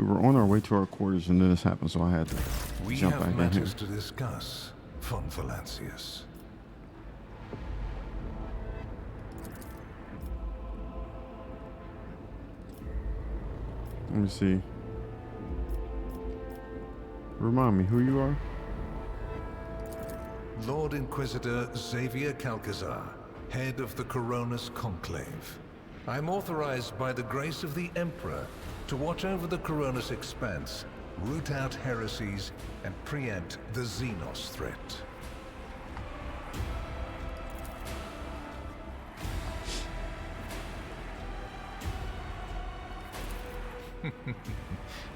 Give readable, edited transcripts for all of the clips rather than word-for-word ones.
We were on our way to our quarters and then this happened, so I had to We jump have back in here. matters to discuss, von Valancius. Let me see. Remind me who you are? Lord Inquisitor Xavier Calcazar, head of the Coronis Conclave. I am authorized by the grace of the Emperor to watch over the Coronis expanse, root out heresies, and preempt the Xenos threat.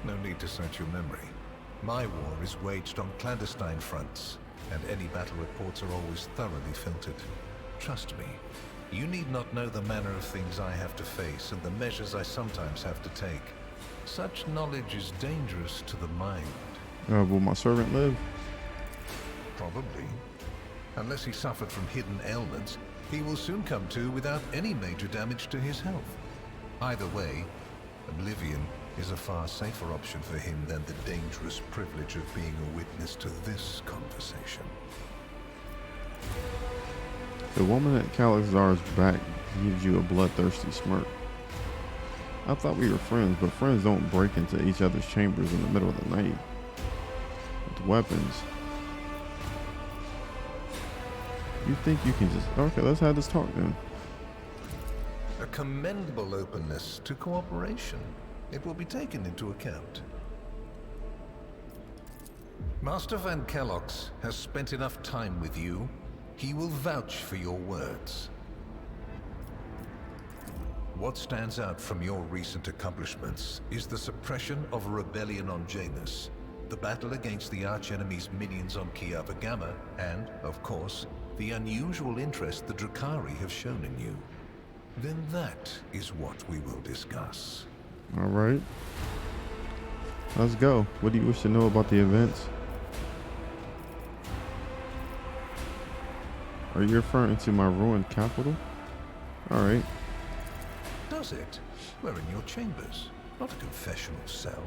No need to search your memory. My war is waged on clandestine fronts, and any battle reports are always thoroughly filtered. Trust me, you need not know the manner of things I have to face and the measures I sometimes have to take. Such knowledge is dangerous to the mind. Will my servant live? Probably. Unless he suffered from hidden ailments, he will soon come to without any major damage to his health. Either way, oblivion is a far safer option for him than the dangerous privilege of being a witness to this conversation. The woman at Calazar's back gives you a bloodthirsty smirk. I thought we were friends, but friends don't break into each other's chambers in the middle of the night with weapons. You think you can just... Okay, let's have this talk then. A commendable openness to cooperation. It will be taken into account. Master Van Kellox has spent enough time with you. He will vouch for your words. What stands out from your recent accomplishments is the suppression of a rebellion on Janus, the battle against the archenemy's minions on Kiava Gamma, and, of course, the unusual interest the Drakari have shown in you. Then that is what we will discuss. All right. Let's go. What do you wish to know about the events? Are you referring to my ruined capital? All right. Does it? We're in your chambers, not a confessional cell.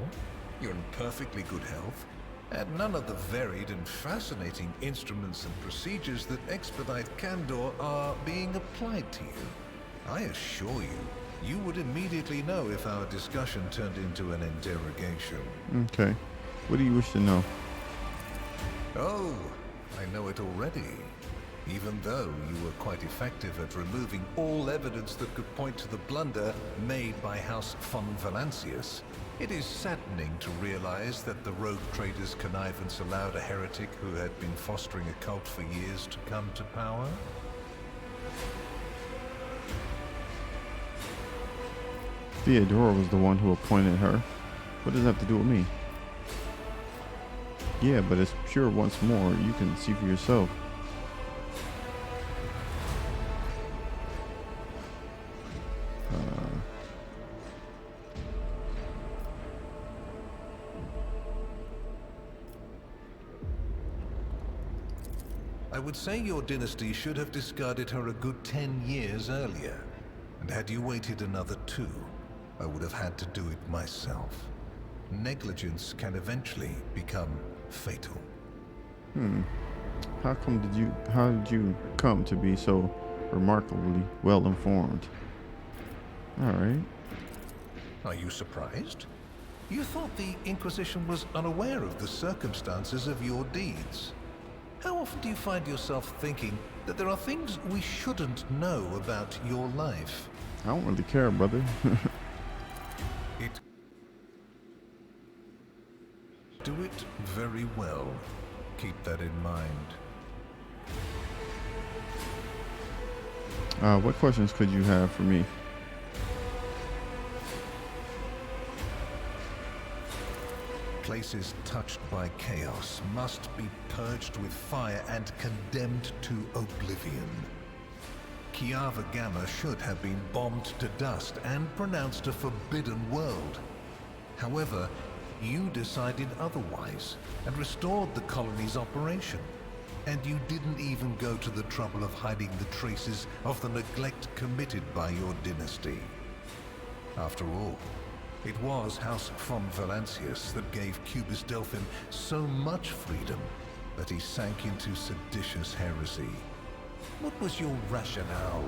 You're in perfectly good health, and none of the varied and fascinating instruments and procedures that expedite candor are being applied to you. I assure you, you would immediately know if our discussion turned into an interrogation. Okay. What do you wish to know? Oh, I know it already. Even though you were quite effective at removing all evidence that could point to the blunder made by House von Valancius, it is saddening to realize that the rogue trader's connivance allowed a heretic who had been fostering a cult for years to come to power. Theodora was the one who appointed her. What does that have to do with me? Yeah, but it's pure once more. You can see for yourself. I would say your dynasty should have discarded her a good 10 years earlier. And had you waited another 2, I would have had to do it myself. Negligence can eventually become fatal. How did you come to be so remarkably well informed? All right. Are you surprised? You thought the Inquisition was unaware of the circumstances of your deeds. How often do you find yourself thinking that there are things we shouldn't know about your life? I don't really care, brother. Do it very well. Keep that in mind. What questions could you have for me? Places touched by chaos must be purged with fire and condemned to oblivion. Kiava Gamma should have been bombed to dust and pronounced a forbidden world. However, you decided otherwise and restored the colony's operation. And you didn't even go to the trouble of hiding the traces of the neglect committed by your dynasty. After all, It was House von Valancius that gave Cubus Delphin so much freedom that he sank into seditious heresy. What was your rationale?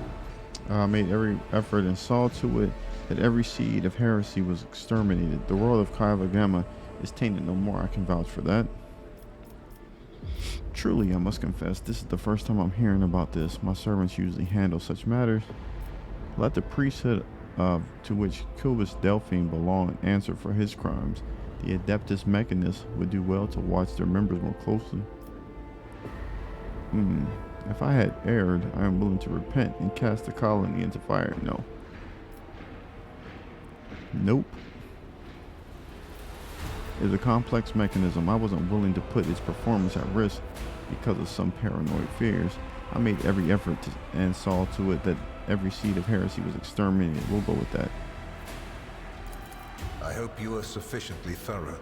I made every effort and saw to it that every seed of heresy was exterminated. The world of Kaiva Gamma is tainted no more. I can vouch for that. Truly, I must confess, this is the first time I'm hearing about this. My servants usually handle such matters. Let the priesthood to which Cubus Delphine belonged answer for his crimes. The Adeptus Mechanus would do well to watch their members more closely. If I had erred, I am willing to repent and cast the colony into fire. No. Nope. It's a complex mechanism. I wasn't willing to put its performance at risk because of some paranoid fears. I made every effort and saw to it that every seed of heresy was exterminated. We'll go with that. I hope you are sufficiently thorough.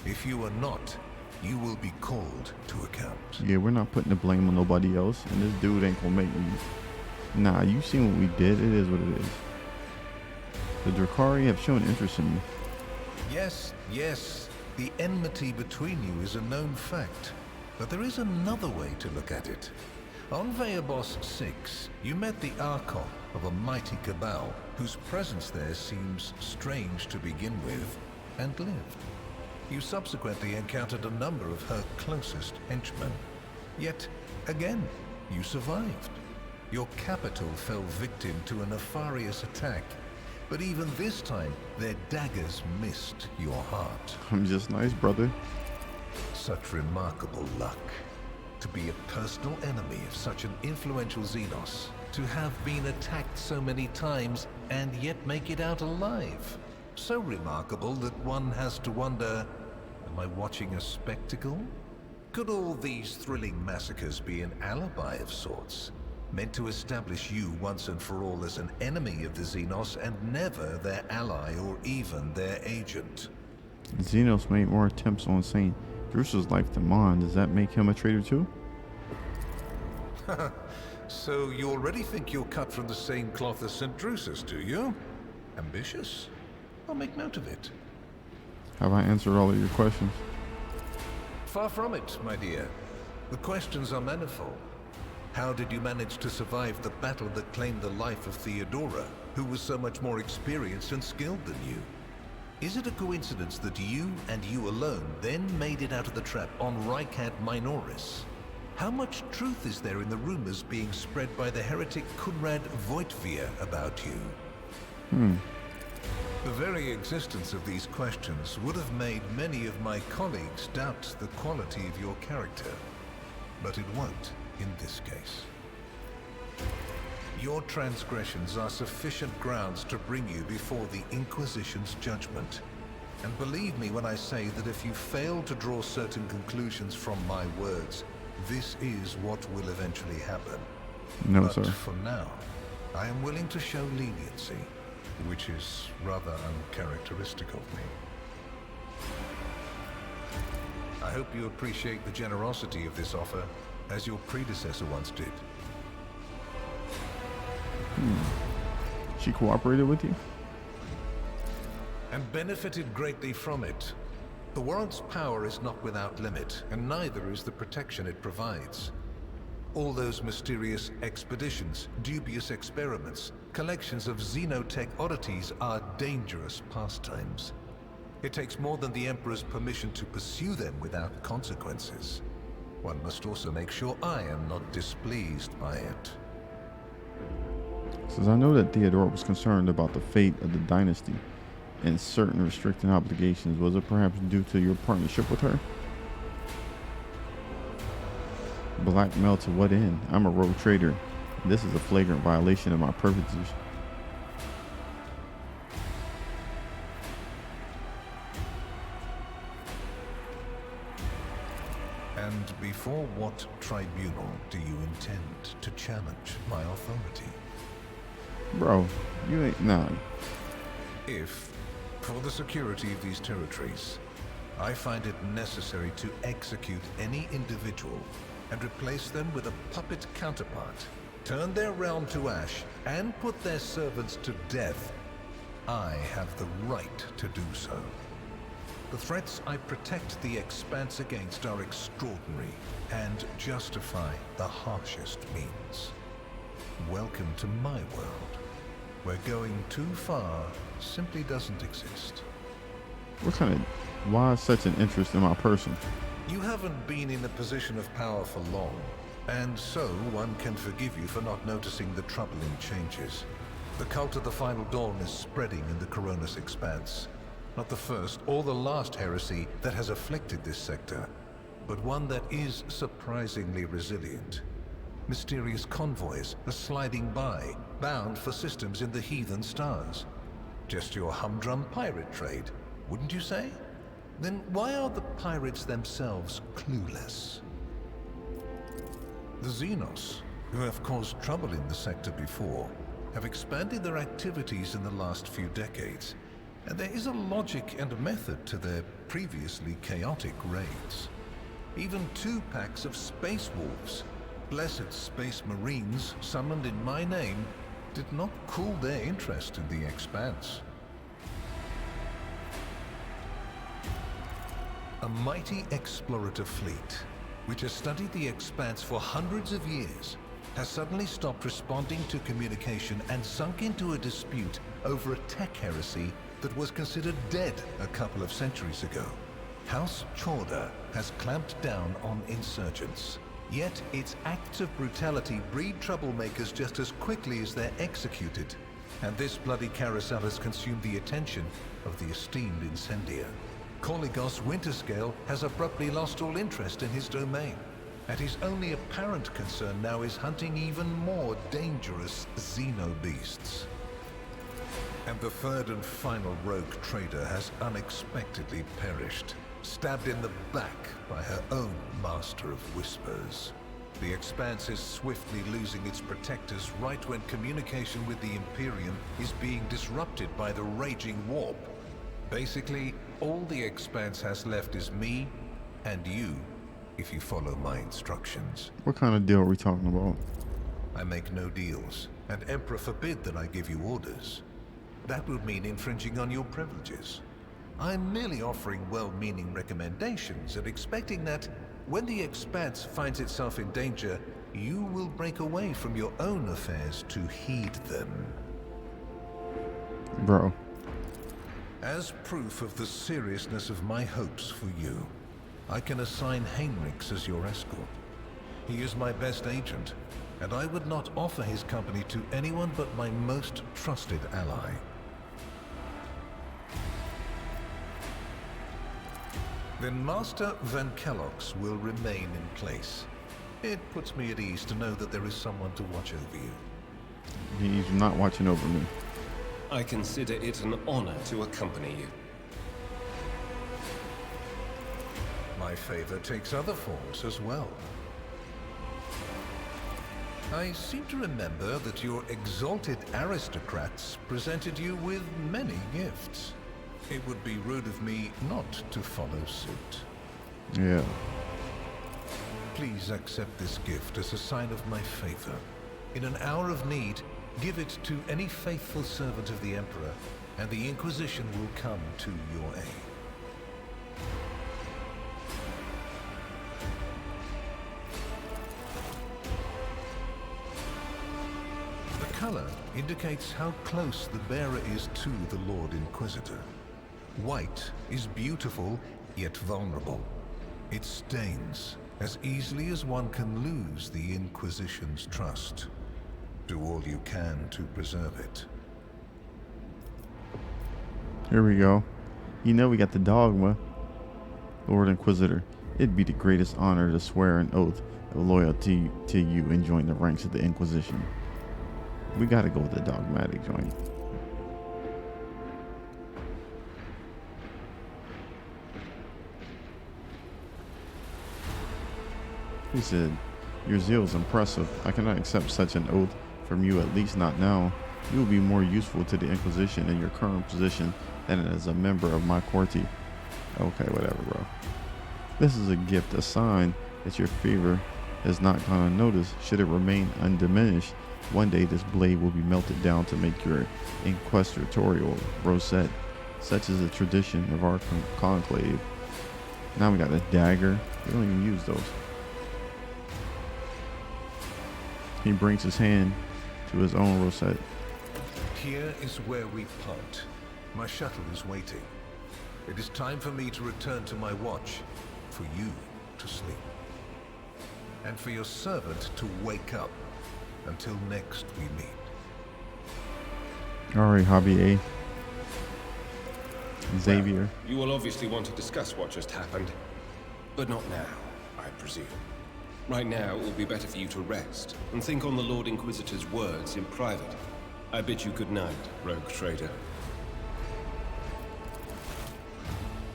If you are not, you will be called to account. Yeah, we're not putting the blame on nobody else, and this dude ain't gonna make me. Nah, you seen what we did. It is what it is. The Drakari have shown interest in me. Yes. The enmity between you is a known fact. But there is another way to look at it. On Veabos 6, you met the Archon of a mighty cabal, whose presence there seems strange to begin with, and lived. You subsequently encountered a number of her closest henchmen. Yet, again, you survived. Your capital fell victim to a nefarious attack, but even this time, their daggers missed your heart. I'm just nice, brother. Such remarkable luck. To be a personal enemy of such an influential Xenos, to have been attacked so many times and yet make it out alive. So remarkable that one has to wonder, am I watching a spectacle? Could all these thrilling massacres be an alibi of sorts, meant to establish you once and for all as an enemy of the Xenos and never their ally or even their agent? Xenos made more attempts on saying Drusa's life than mine. Does that make him a traitor too? So you already think you're cut from the same cloth as St. Drusus, do you? Ambitious? I'll make note of it. Have I answered all of your questions? Far from it, my dear. The questions are manifold. How did you manage to survive the battle that claimed the life of Theodora, who was so much more experienced and skilled than you? Is it a coincidence that you and you alone then made it out of the trap on Rycat Minoris? How much truth is there in the rumors being spread by the heretic Kunrad Voitvia about you? The very existence of these questions would have made many of my colleagues doubt the quality of your character. But it won't in this case. Your transgressions are sufficient grounds to bring you before the Inquisition's judgment. And believe me when I say that if you fail to draw certain conclusions from my words, this is what will eventually happen. No, but sir. for now, I am willing to show leniency, which is rather uncharacteristic of me. I hope you appreciate the generosity of this offer, as your predecessor once did. She cooperated with you? And benefited greatly from it. The warrant's power is not without limit, and neither is the protection it provides. All those mysterious expeditions, dubious experiments, collections of xenotech oddities are dangerous pastimes. It takes more than the Emperor's permission to pursue them without consequences. One must also make sure I am not displeased by it. Since I know that Theodora was concerned about the fate of the dynasty and certain restricting obligations, was it perhaps due to your partnership with her? Blackmail to what end? I'm a rogue trader. This is a flagrant violation of my privileges. And before what tribunal do you intend to challenge my authority? Bro, you ain't, nah. If, for the security of these territories, I find it necessary to execute any individual and replace them with a puppet counterpart, turn their realm to ash, and put their servants to death, I have the right to do so. The threats I protect the Expanse against are extraordinary and justify the harshest means. Welcome to my world, where going too far simply doesn't exist. Why such an interest in my person? You haven't been in a position of power for long, and so one can forgive you for not noticing the troubling changes. The cult of the Final Dawn is spreading in the Coronis Expanse. Not the first or the last heresy that has afflicted this sector, but one that is surprisingly resilient. Mysterious convoys are sliding by, bound for systems in the heathen stars. Just your humdrum pirate trade, wouldn't you say? Then why are the pirates themselves clueless? The Xenos, who have caused trouble in the sector before, have expanded their activities in the last few decades, and there is a logic and method to their previously chaotic raids. Even 2 packs of space wolves, blessed space marines summoned in my name, did not cool their interest in the Expanse. A mighty explorative fleet, which has studied the Expanse for hundreds of years, has suddenly stopped responding to communication and sunk into a dispute over a tech heresy that was considered dead a couple of centuries ago. House Chorda has clamped down on insurgents, yet its acts of brutality breed troublemakers just as quickly as they're executed, and this bloody carousel has consumed the attention of the esteemed incendiar. Korligos Winterscale has abruptly lost all interest in his domain, and his only apparent concern now is hunting even more dangerous xenobeasts. And the third and final rogue trader has unexpectedly perished, stabbed in the back by her own Master of Whispers. The Expanse is swiftly losing its protectors right when communication with the Imperium is being disrupted by the raging warp. Basically, all the Expanse has left is me and you, if you follow my instructions. What kind of deal are we talking about? I make no deals, and Emperor forbid that I give you orders. That would mean infringing on your privileges. I'm merely offering well-meaning recommendations and expecting that when the Expanse finds itself in danger, you will break away from your own affairs to heed them. Bro. As proof of the seriousness of my hopes for you, I can assign Heinrichs as your escort. He is my best agent, and I would not offer his company to anyone but my most trusted ally. Then Master Van Kellogg's will remain in place. It puts me at ease to know that there is someone to watch over you. He's not watching over me. I consider it an honor to accompany you. My favor takes other forms as well. I seem to remember that your exalted aristocrats presented you with many gifts. It would be rude of me not to follow suit. Yeah. Please accept this gift as a sign of my favor. In an hour of need, give it to any faithful servant of the Emperor, and the Inquisition will come to your aid. The color indicates how close the bearer is to the Lord Inquisitor. White is beautiful, yet vulnerable. It stains as easily as one can lose the Inquisition's trust. Do all you can to preserve it. Here we go. You know we got the dogma. Lord Inquisitor, it'd be the greatest honor to swear an oath of loyalty to you and join the ranks of the Inquisition. We gotta go with the dogmatic joint. He said, your zeal is impressive. I cannot accept such an oath from you, at least not now. You will be more useful to the Inquisition in your current position than as a member of my courtier. Okay, whatever, bro. This is a gift, a sign that your favor is not gonna notice should it remain undiminished One day this blade will be melted down to make your inquisitorial rosette, such is the tradition of our conclave. Now we got a dagger. We don't even use those. He brings his hand to his own rosette. Here is where we part. My shuttle is waiting. It is time for me to return to my watch, for you to sleep, and for your servant to wake up. Until next we meet. All right, Hobby A. Xavier. Well, you will obviously want to discuss what just happened, but not now, I presume. Right now, it will be better for you to rest and think on the Lord Inquisitor's words in private. I bid you good night, rogue trader.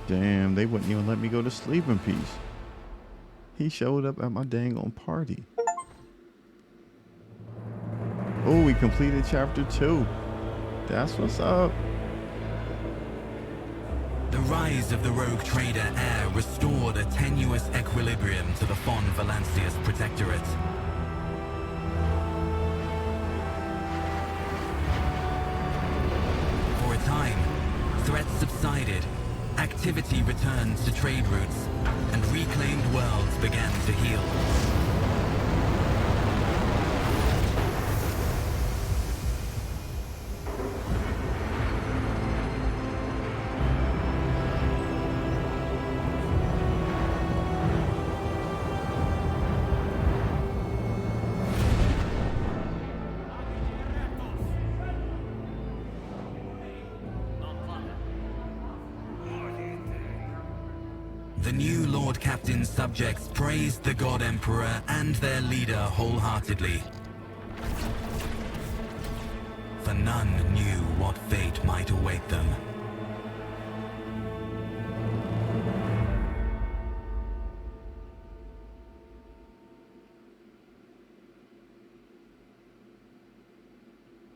Damn, they wouldn't even let me go to sleep in peace. He showed up at my dang on party. Oh, we completed chapter 2. That's what's up. The rise of the rogue trader heir restored a tenuous equilibrium to the Fon Valancius Protectorate. For a time, threats subsided, activity returned to trade routes, and reclaimed worlds began to heal. The new Lord Captain's subjects praised the God Emperor and their leader wholeheartedly. For none knew what fate might await them.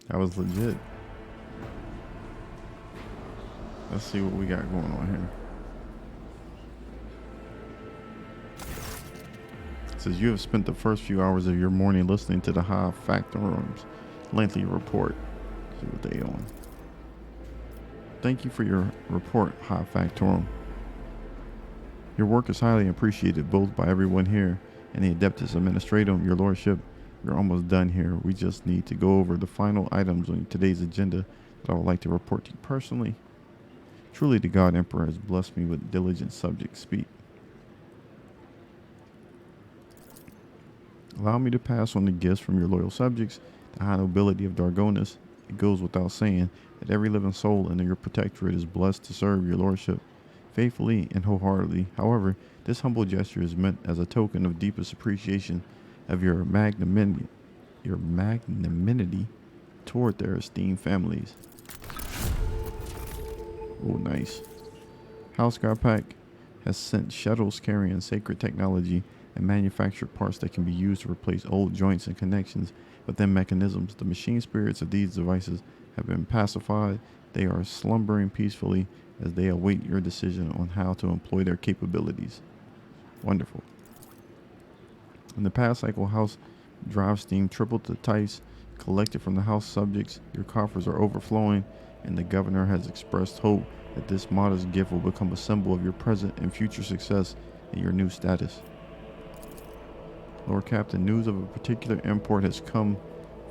That was legit. Let's see what we got going on here. It says you have spent the first few hours of your morning listening to the High Factorum's lengthy report. See what they on. Thank you for your report, High Factorum. Your work is highly appreciated both by everyone here and the Adeptus Administratum, your lordship. We're almost done here. We just need to go over the final items on today's agenda that I would like to report to you personally. Truly the God Emperor has blessed me with diligent subjects. Speak. Allow me to pass on the gifts from your loyal subjects, the high nobility of Dargonus. It goes without saying that every living soul in your protectorate is blessed to serve your lordship faithfully and wholeheartedly. However, this humble gesture is meant as a token of deepest appreciation of your magnanimity toward their esteemed families. Oh, nice. House Garpak has sent shuttles carrying sacred technology and manufactured parts that can be used to replace old joints and connections within mechanisms. The machine spirits of these devices have been pacified. They are slumbering peacefully as they await your decision on how to employ their capabilities. Wonderful. In the past cycle, House drive steam tripled the types collected from the House subjects. Your coffers are overflowing, and the governor has expressed hope that this modest gift will become a symbol of your present and future success in your new status. Lord Captain, news of a particular import has come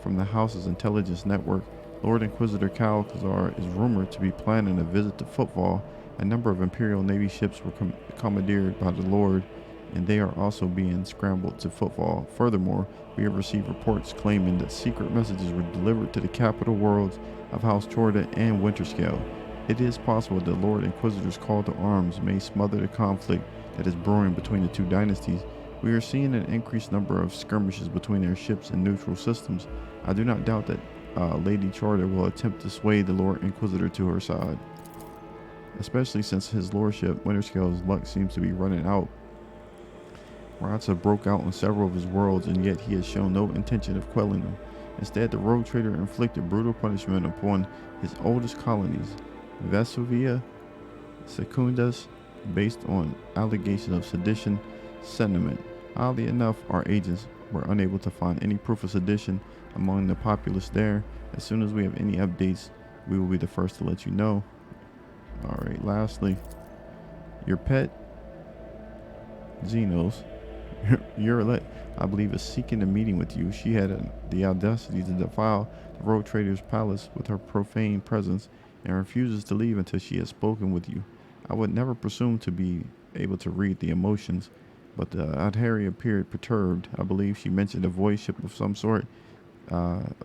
from the House's intelligence network. Lord Inquisitor Calcazar is rumored to be planning a visit to Footfall. A number of Imperial Navy ships were commandeered by the Lord, and they are also being scrambled to Footfall. Furthermore, we have received reports claiming that secret messages were delivered to the capital worlds of House Chorda and Winterscale. It is possible that Lord Inquisitor's call to arms may smother the conflict that is brewing between the two dynasties. We are seeing an increased number of skirmishes between their ships and neutral systems. I do not doubt that Lady Chorda will attempt to sway the Lord Inquisitor to her side, especially since his lordship Winterscale's luck seems to be running out. Riots have broke out in several of his worlds, and yet he has shown no intention of quelling them. Instead, the rogue trader inflicted brutal punishment upon his oldest colonies, Vesuvia Secundus, based on allegations of sedition sentiment. Oddly enough, our agents were unable to find any proof of sedition among the populace there. As soon as we have any updates, we will be the first to let you know. Alright, lastly, your pet, Xenos, your elect, I believe, is seeking a meeting with you. She had the audacity to defile the road trader's palace with her profane presence and refuses to leave until she has spoken with you. I would never presume to be able to read the emotions, but the Adhari appeared perturbed. I believe she mentioned a voice ship of some sort.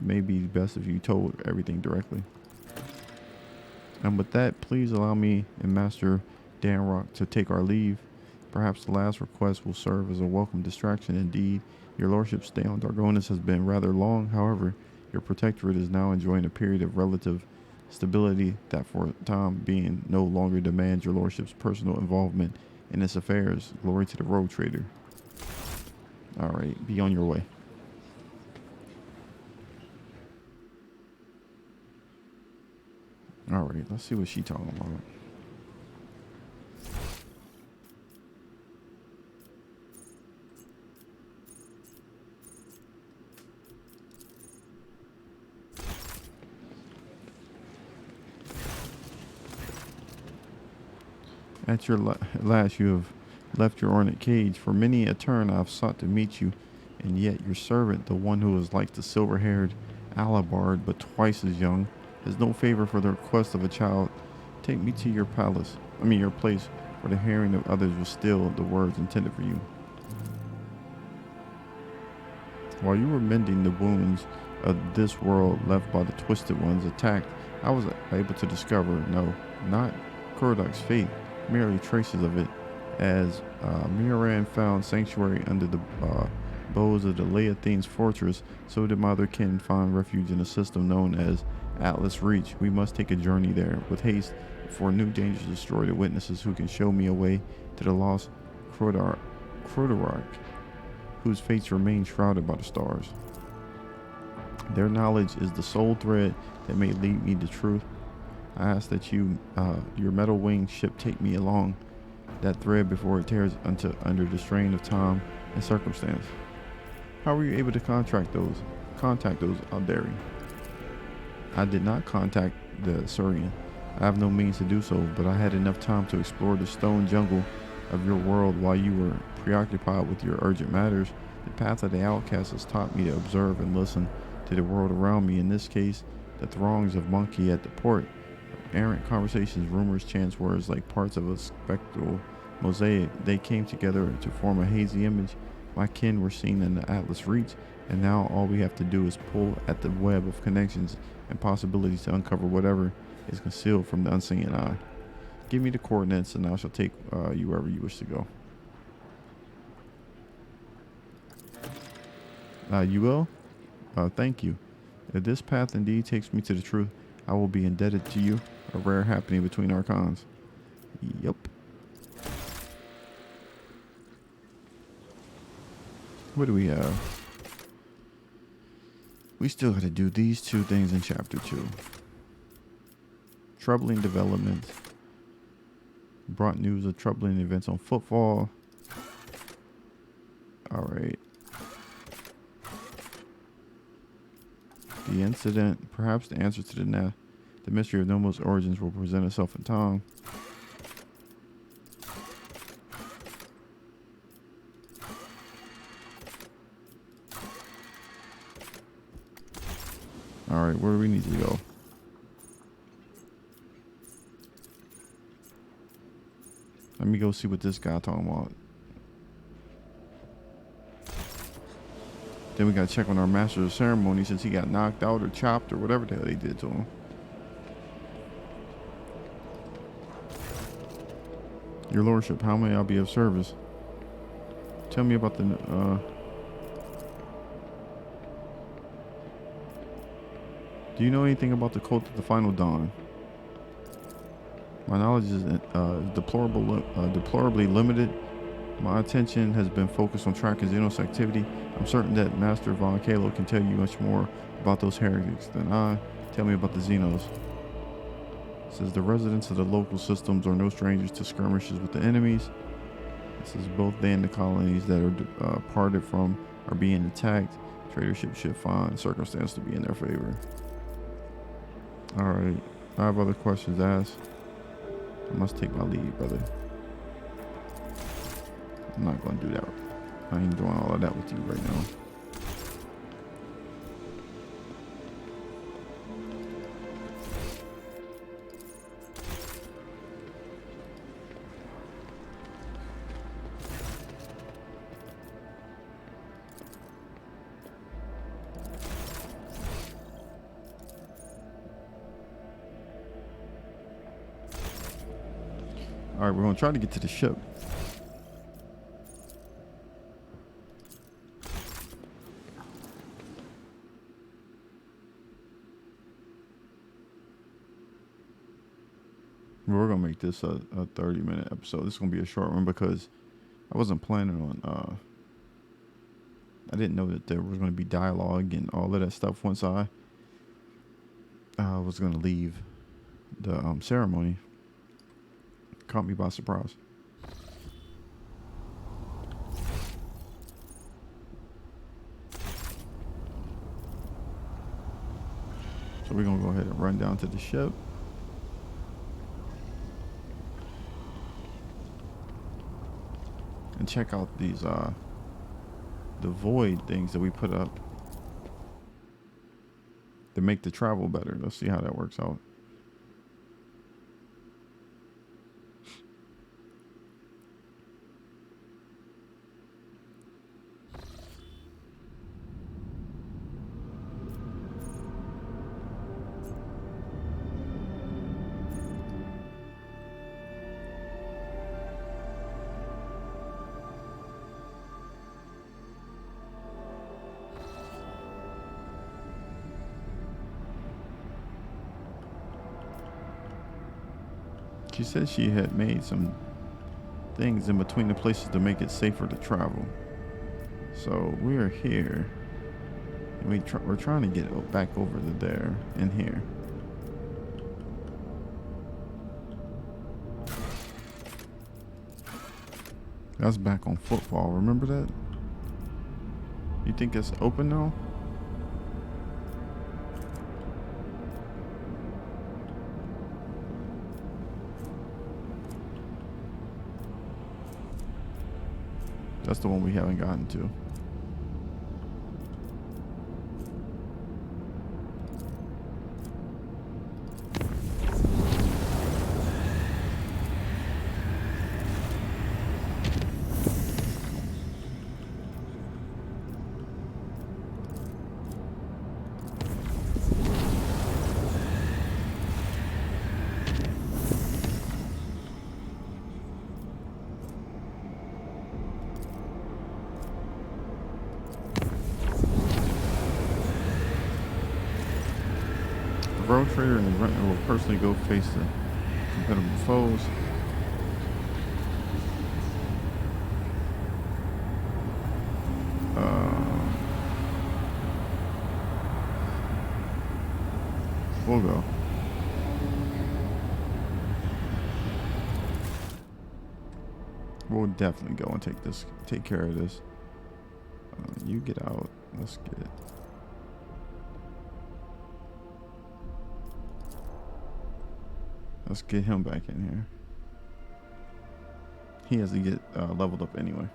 Maybe best if you told everything directly. And with that, please allow me and Master Danrock to take our leave. Perhaps the last request will serve as a welcome distraction indeed. Your lordship's stay on Dargonis has been rather long. However, your protectorate is now enjoying a period of relative stability that for the time being no longer demands your lordship's personal involvement in its affairs. Glory to the road trader. Alright, be on your way. Alright, let's see what she's talking about. At your last, you have left your ornate cage. For many a turn I have sought to meet you, and yet your servant, the one who is like the silver-haired Alabard but twice as young, has no favor for the request of a child. Take me to your your place, where the hearing of others will still the words intended for you. While you were mending the wounds of this world left by the Twisted Ones attacked, I was able to discover, no, not Kordok's fate, merely traces of it, as Miran found sanctuary under the bows of the Leothene's fortress. So did my other kin find refuge in a system known as Atlas Reach. We must take a journey there with haste before new dangers destroy the witnesses who can show me a way to the lost Crotorarch, whose fates remain shrouded by the stars. Their knowledge is the sole thread that may lead me to truth. I ask that your metal winged ship take me along that thread before it tears under the strain of time and circumstance. How were you able to contact those Aldari? I did not contact the Surian. I have no means to do so, but I had enough time to explore the stone jungle of your world while you were preoccupied with your urgent matters. The path of the outcast has taught me to observe and listen to the world around me. In this case, the throngs of monkey at the port. Errant conversations, rumors, chance words like parts of a spectral mosaic. They came together to form a hazy image. My kin were seen in the Atlas Reach, and now all we have to do is pull at the web of connections and possibilities to uncover whatever is concealed from the unseen eye. Give me the coordinates and I shall take you wherever you wish to go. You will? Thank you. If this path indeed takes me to the truth, I will be indebted to you. A rare happening between our cons. Yup. What do we have? We still got to do these two things in chapter 2. Troubling developments. Brought news of troubling events on Footfall. Alright. The incident. Perhaps the answer to the mystery of Nomo's origins will present itself in time. Alright, where do we need to go? Let me go see what this guy talking about. Then we gotta check on our master of ceremony since he got knocked out or chopped or whatever the hell they did to him. Your lordship, how may I be of service? Tell me about the do you know anything about the cult of the Final Dawn? My knowledge is deplorably limited. My attention has been focused on tracking Xenos activity. I'm certain that Master Von Kalo can tell you much more about those heretics than I. Tell me about the Xenos. It says the residents of the local systems are no strangers to skirmishes with the enemies. It says both they and the colonies that are parted from are being attacked. Tradership should find circumstance to be in their favor. Alright. I have other questions asked. I must take my leave, brother. I'm not going to do that. I ain't doing all of that with you right now. All right, we're going to try to get to the ship. We're going to make this a 30-minute episode. This is going to be a short one because I wasn't planning on, I didn't know that there was going to be dialogue and all of that stuff once I was going to leave the ceremony. Caught me by surprise. So we're going to go ahead and run down to the ship. And check out these, the void things that we put up to make the travel better. Let's see how that works out. She said she had made some things in between the places to make it safer to travel. So we're here. And we're trying to get back over to there and here. That's back on football. Remember that? You think it's open now? That's the one we haven't gotten to. Rogue Trader and Renter will personally go face the competitive foes. We'll go. We'll definitely go and take care of this. You get out. Let's get it. Let's get him back in here. He has to get leveled up anyway.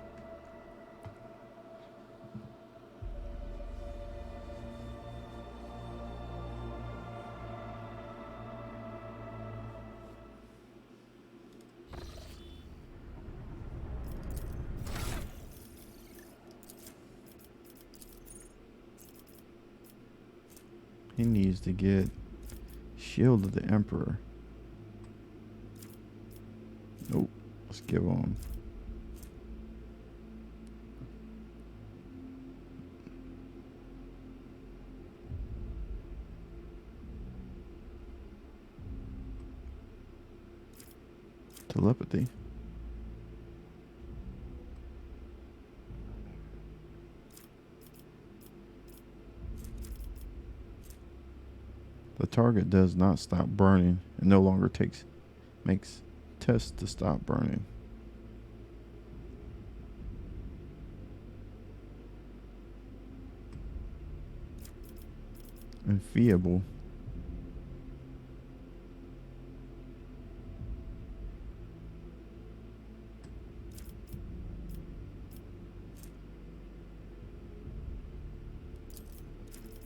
He needs to get Shield of the Emperor. Nope. Let's give him. Telepathy. The target does not stop burning and no longer makes tests to stop burning. Enfiable.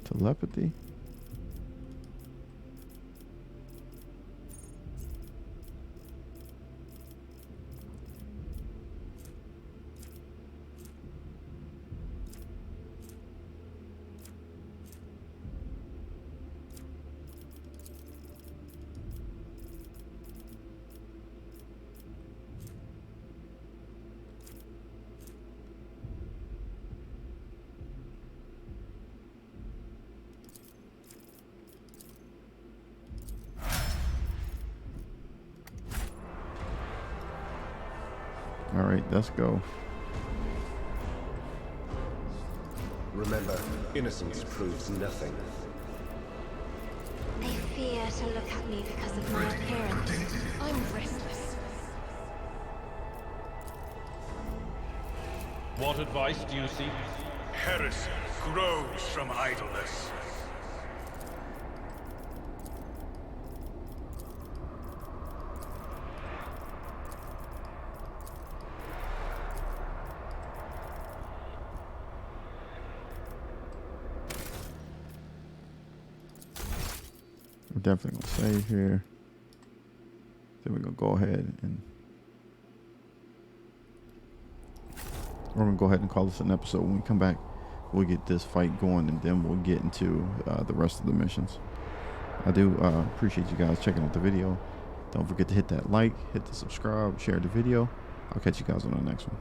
Telepathy. All right, let's go. Remember, innocence proves nothing. They fear to look at me because of my appearance. I'm restless. What advice do you seek? Heresy grows from idleness. We're definitely gonna save here. Then we're gonna go ahead and call this an episode. When we come back, we'll get this fight going, and then we'll get into the rest of the missions. I do appreciate you guys checking out the video. Don't forget to hit that like, hit the subscribe, share the video. I'll catch you guys on the next one.